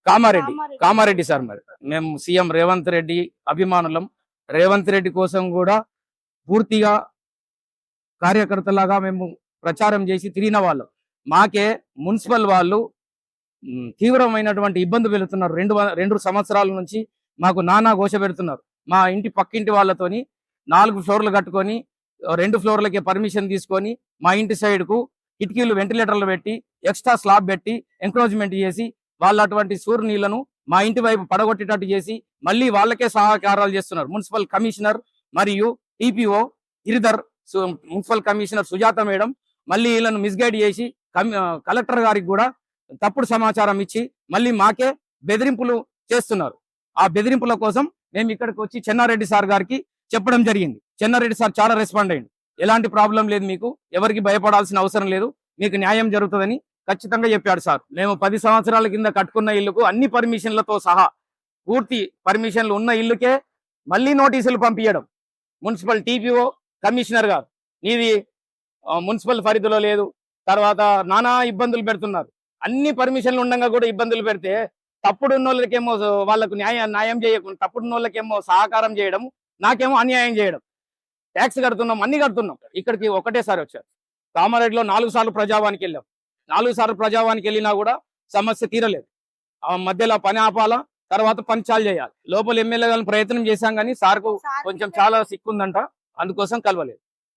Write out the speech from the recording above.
Kamareddy Kamareddy sir. మరి మేము CM Revanth Reddy అభిమానులం. Revanth Reddy కోసం కూడా పూర్తిగా కార్యకర్తలాగా మేము ప్రచారం చేసి తిరిగిన వాళ్ళం. మాకే మున్సిపల్ వాళ్ళు తీవ్రమైనటువంటి ఇబ్బంది పెడుతున్నారు. 2 సంవత్సరాల నుంచి మాకు నానా ఘోష పెడుతున్నారు. మా ఇంటి పక్కింటి వాళ్ళతోని 4 ఫ్లోర్లు కట్టుకొని 2 ఫ్లోర్లకే పర్మిషన్ తీసుకొని మా ఇంటి సైడ్ కు కిటికీలు వెంటిలేటర్లు పెట్టి ఎక్స్ట్రా స్లాబ్ పెట్టి ఎంక్రోచ్మెంట్ చేసి వాళ్ళ అటువంటి సూర్ నీళ్లను మా ఇంటి వైపు పడగొట్టేటట్టు చేసి మళ్ళీ వాళ్ళకే సహకారాలు చేస్తున్నారు. మున్సిపల్ కమిషనర్ మరియు TPO Giridhar, municipal commissioner Sujatha madam మళ్ళీ వీళ్ళను మిస్గైడ్ చేసి కలెక్టర్ గారికి కూడా తప్పుడు సమాచారం ఇచ్చి మళ్ళీ మాకే బెదిరింపులు చేస్తున్నారు. ఆ బెదిరింపుల కోసం మేము ఇక్కడికి వచ్చి చెన్నారెడ్డి సార్ గారికి చెప్పడం జరిగింది. చెన్నారెడ్డి సార్ చాలా రెస్పాండ్ అయ్యింది. ఎలాంటి ప్రాబ్లం లేదు, మీకు ఎవరికి భయపడాల్సిన అవసరం లేదు, మీకు న్యాయం జరుగుతుందని ఖచ్చితంగా చెప్పాడు సార్. మేము 10 సంవత్సరాల కింద కట్టుకున్న ఇల్లుకు అన్ని పర్మిషన్లతో సహా పూర్తి పర్మిషన్లు ఉన్న ఇల్లుకే మళ్ళీ నోటీసులు పంపించడం. మున్సిపల్ టీపీఓ కమిషనర్ గారు నీది మున్సిపల్ పరిధిలో లేదు, తర్వాత నానా ఇబ్బందులు పెడుతున్నారు. అన్ని పర్మిషన్లు ఉండగా కూడా ఇబ్బందులు పెడితే తప్పుడున్న వాళ్ళకేమో వాళ్ళకు న్యాయం చేయకుండా తప్పుడున్న వాళ్ళకేమో సహకారం చేయడం, నాకేమో అన్యాయం చేయడం. ట్యాక్స్ కడుతున్నాం, అన్ని కడుతున్నాం. ఇక్కడికి ఒకటేసారి వచ్చారు. కామారెడ్డిలో 4 సార్లు ప్రజావానికి వెళ్ళాం. 4 సార్లు ప్రజావానికి వెళ్ళినా కూడా సమస్య తీరలేదు. ఆ మధ్యలో పని ఆపాలా, తర్వాత పంచాలు చేయాలి. లోపల ఎమ్మెల్యే గారిని ప్రయత్నం చేశాం కానీ సార్కు కొంచెం చాలా సిక్కుందంట, అందుకోసం కలవలేదు.